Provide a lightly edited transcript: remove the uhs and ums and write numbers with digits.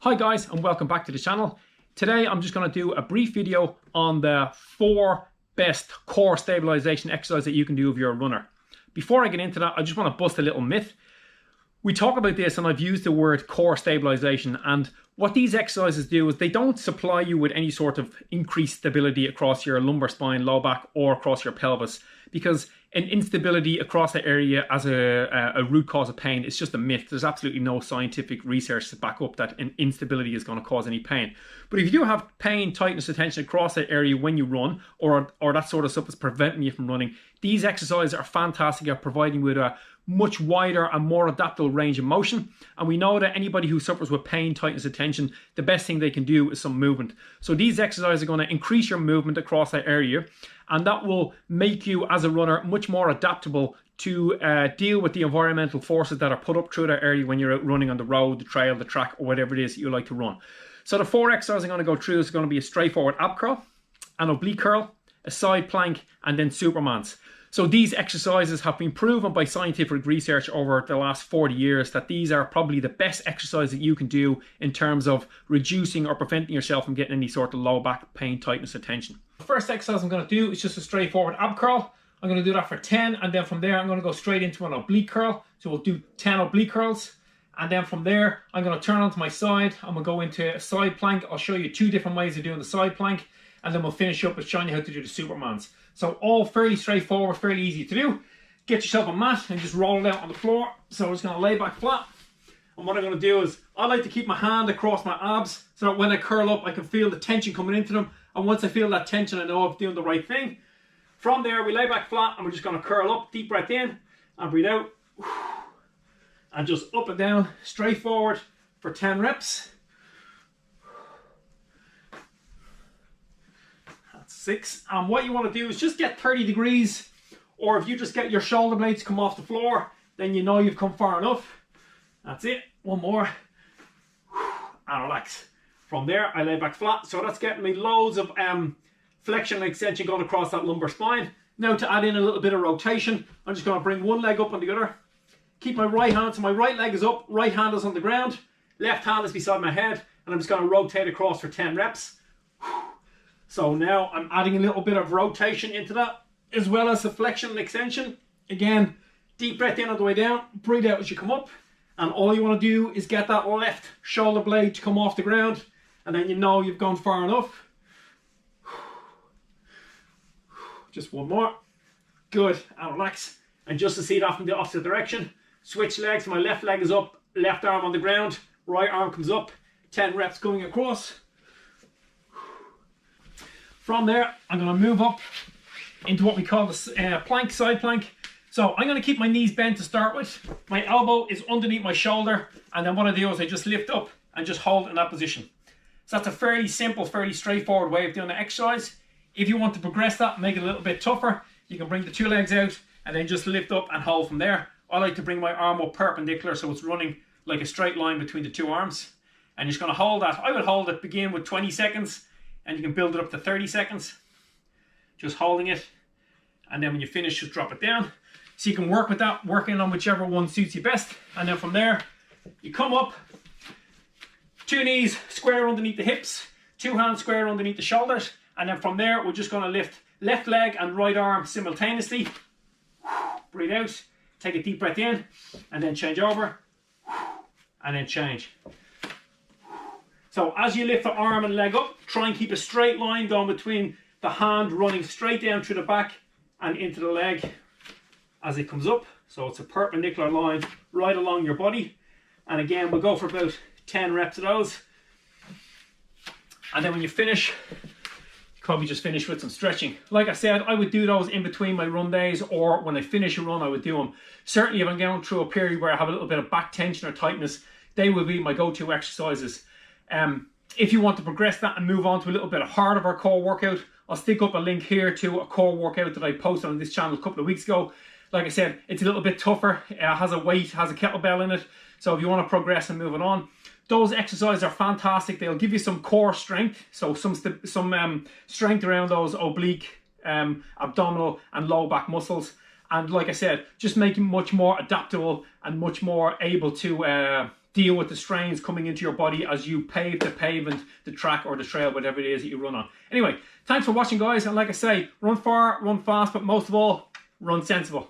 Hi guys, and welcome back to the channel. Today I'm just going to do a brief video on the 4 best core stabilization exercises that you can do if you're a runner. Before I get into that, I just want to bust a little myth. We talk about this and I've used the word core stabilization, and what these exercises do is they don't supply you with any sort of increased stability across your lumbar spine, low back, or across your pelvis, because an instability across the area as a root cause of pain is just a myth. There's absolutely no scientific research to back up that an instability is going to cause any pain. But if you do have pain, tightness, tension across that area when you run, or that sort of stuff is preventing you from running, these exercises are fantastic at providing you with a much wider and more adaptable range of motion. And we know that anybody who suffers with pain, tightness, and tension, the best thing they can do is some movement. So these exercises are going to increase your movement across that area, and that will make you as a runner much more adaptable to deal with the environmental forces that are put up through that area when you're out running on the road, the trail, the track, or whatever it is that you like to run. So the 4 exercises I'm going to go through is going to be a straightforward ab curl, an oblique curl, a side plank, and then Supermans. So these exercises have been proven by scientific research over the last 40 years that these are probably the best exercises that you can do in terms of reducing or preventing yourself from getting any sort of low back pain, tightness, or tension. The first exercise I'm going to do is just a straightforward ab curl. I'm going to do that for 10, and then from there I'm going to go straight into an oblique curl. So we'll do 10 oblique curls, and then from there I'm going to turn onto my side. I'm going to go into a side plank. I'll show you 2 different ways of doing the side plank, and then we'll finish up with showing you how to do the Supermans. So all fairly straightforward, fairly easy to do. Get yourself a mat and just roll it out on the floor. So I'm just going to lay back flat. And what I'm going to do is, I like to keep my hand across my abs so that when I curl up, I can feel the tension coming into them. And once I feel that tension, I know I'm doing the right thing. From there, we lay back flat and we're just going to curl up. Deep breath in and breathe out. And just up and down, straight forward for 10 reps. 6. And what you want to do is just get 30 degrees, or if you just get your shoulder blades to come off the floor, then you know you've come far enough. That's it. One more. And relax. From there, I lay back flat. So that's getting me loads of flexion and extension going across that lumbar spine. Now to add in a little bit of rotation, I'm just going to bring one leg up on the other. Keep my right hand, so my right leg is up, right hand is on the ground, left hand is beside my head, and I'm just going to rotate across for 10 reps. So now I'm adding a little bit of rotation into that, as well as the flexion and extension. Again, deep breath in on the way down, breathe out as you come up. And all you want to do is get that left shoulder blade to come off the ground, and then you know you've gone far enough. Just one more. Good, and relax. And just to see that from the opposite direction, switch legs. My left leg is up, left arm on the ground, right arm comes up. 10 reps going across. From there, I'm going to move up into what we call the plank, side plank. So I'm going to keep my knees bent to start with. My elbow is underneath my shoulder, and then what I do is I just lift up and just hold in that position. So that's a fairly simple, fairly straightforward way of doing the exercise. If you want to progress that, make it a little bit tougher, you can bring the 2 legs out and then just lift up and hold from there. I like to bring my arm up perpendicular so it's running like a straight line between the 2 arms. And you're just going to hold that. I would hold it, begin with 20 seconds. And you can build it up to 30 seconds. Just holding it. And then when you finish, just drop it down. So you can work with that, working on whichever one suits you best. And then from there, you come up. 2 knees square underneath the hips. 2 hands square underneath the shoulders. And then from there, we're just going to lift left leg and right arm simultaneously. Breathe out. Take a deep breath in. And then change over. And then change. So as you lift the arm and leg up, try and keep a straight line down between the hand running straight down through the back and into the leg as it comes up. So it's a perpendicular line right along your body. And again, we'll go for about 10 reps of those. And then when you finish, you probably just finish with some stretching. Like I said, I would do those in between my run days, or when I finish a run, I would do them. Certainly if I'm going through a period where I have a little bit of back tension or tightness, they will be my go-to exercises. If you want to progress that and move on to a little bit of harder of our core workout, I'll stick up a link here to a core workout that I posted on this channel a couple of weeks ago. Like I said, it's a little bit tougher. It has a weight, has a kettlebell in it. So if you want to progress and move it on, those exercises are fantastic. They'll give you some core strength. So some strength around those oblique, abdominal and low back muscles. And like I said, just make you much more adaptable and much more able to deal with the strains coming into your body as you pave the pavement, the track or the trail, whatever it is that you run on. Anyway, thanks for watching, guys, and like I say, run far, run fast, but most of all, run sensible.